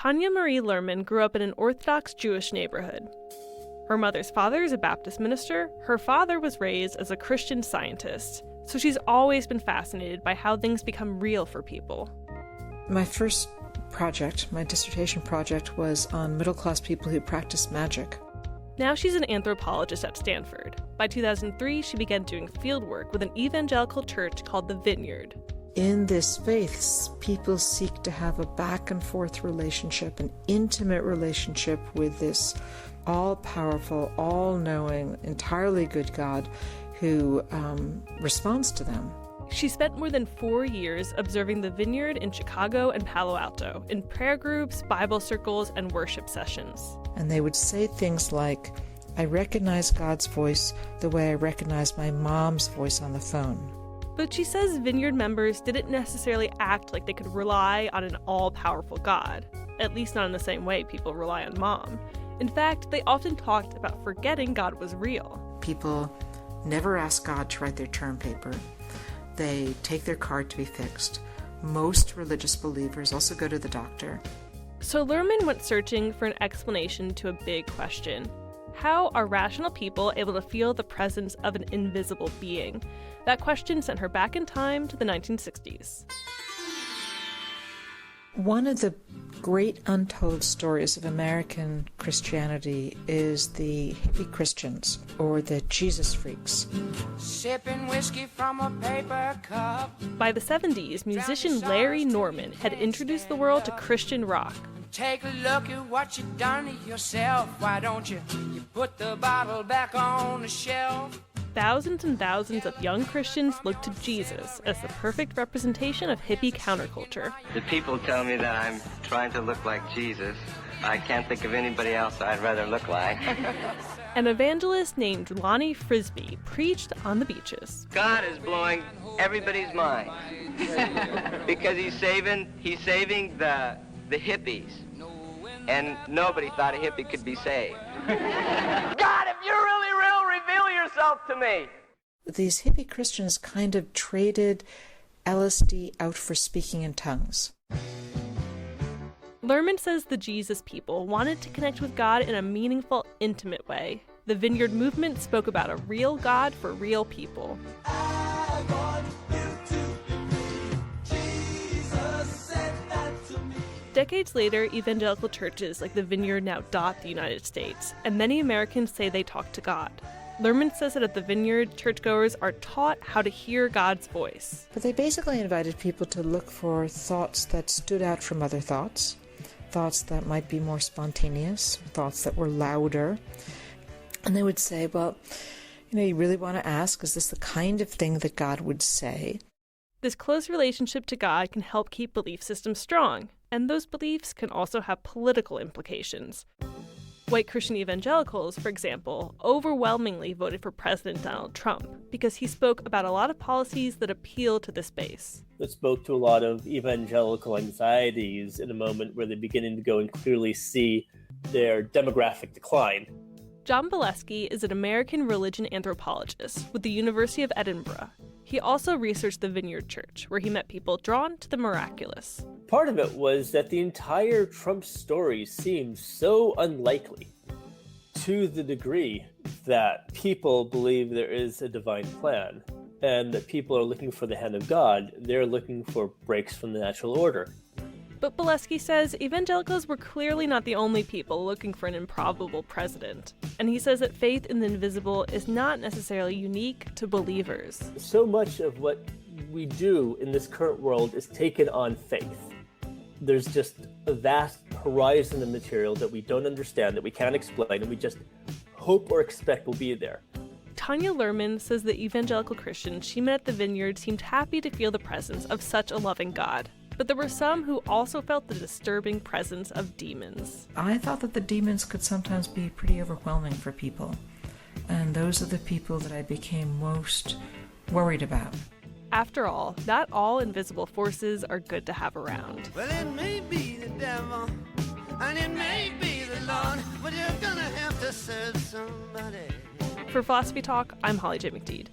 Tanya Marie Lerman grew up in an Orthodox Jewish neighborhood. Her mother's father is a Baptist minister. Her father was raised as a Christian Scientist, so she's always been fascinated by how things become real for people. My first project, my dissertation project, was on middle-class people who practice magic. Now she's an anthropologist at Stanford. By 2003, she began doing field work with an evangelical church called the Vineyard. In this faith, people seek to have a back-and-forth relationship, an intimate relationship with this all-powerful, all-knowing, entirely good God who responds to them. She spent more than 4 years observing the Vineyard in Chicago and Palo Alto in prayer groups, Bible circles, and worship sessions. And they would say things like, I recognize God's voice the way I recognize my mom's voice on the phone. But she says Vineyard members didn't necessarily act like they could rely on an all-powerful God, at least not in the same way people rely on Mom. In fact, they often talked about forgetting God was real. People never ask God to write their term paper. They take their card to be fixed. Most religious believers also go to the doctor. So Lerman went searching for an explanation to a big question. How are rational people able to feel the presence of an invisible being? That question sent her back in time to the 1960s. One of the great untold stories of American Christianity is the hippie Christians, or the Jesus freaks. Sipping whiskey from a paper cup. By the 70s, musician Larry Norman had introduced the world to Christian rock. Take a look at what you done to yourself. Why don't you put the bottle back on the shelf? Thousands and thousands of young Christians looked to Jesus as the perfect representation of hippie counterculture. The people tell me that I'm trying to look like Jesus. I can't think of anybody else I'd rather look like. An evangelist named Lonnie Frisbee preached on the beaches. God is blowing everybody's mind because he's saving the hippies. And nobody thought a hippie could be saved. God, if you're really real, reveal yourself to me. These hippie Christians kind of traded LSD out for speaking in tongues. Lerman says the Jesus people wanted to connect with God in a meaningful, intimate way. The Vineyard movement spoke about a real God for real people. I want you to believe Jesus said that to me. Decades later, evangelical churches like the Vineyard now dot the United States, and many Americans say they talk to God. Lerman says that at the Vineyard, churchgoers are taught how to hear God's voice. But they basically invited people to look for thoughts that stood out from other thoughts that might be more spontaneous, thoughts that were louder. And they would say, well, you really want to ask, is this the kind of thing that God would say? This close relationship to God can help keep belief systems strong, and those beliefs can also have political implications. White Christian evangelicals, for example, overwhelmingly voted for President Donald Trump because he spoke about a lot of policies that appeal to this base. It spoke to a lot of evangelical anxieties in a moment where they're beginning to go and clearly see their demographic decline. John Bileski is an American religion anthropologist with the University of Edinburgh. He also researched the Vineyard Church, where he met people drawn to the miraculous. Part of it was that the entire Trump story seemed so unlikely, to the degree that people believe there is a divine plan, and that people are looking for the hand of God. They're looking for breaks from the natural order. But Bileski says evangelicals were clearly not the only people looking for an improbable president. And he says that faith in the invisible is not necessarily unique to believers. So much of what we do in this current world is taken on faith. There's just a vast horizon of material that we don't understand, that we can't explain, and we just hope or expect will be there. Tanya Lerman says the evangelical Christians she met at the Vineyard seemed happy to feel the presence of such a loving God. But there were some who also felt the disturbing presence of demons. I thought that the demons could sometimes be pretty overwhelming for people. And those are the people that I became most worried about. After all, not all invisible forces are good to have around. Well, it may be the devil, and it may be the Lord, but you're gonna have to serve somebody. For Philosophy Talk, I'm Holly J. McDede.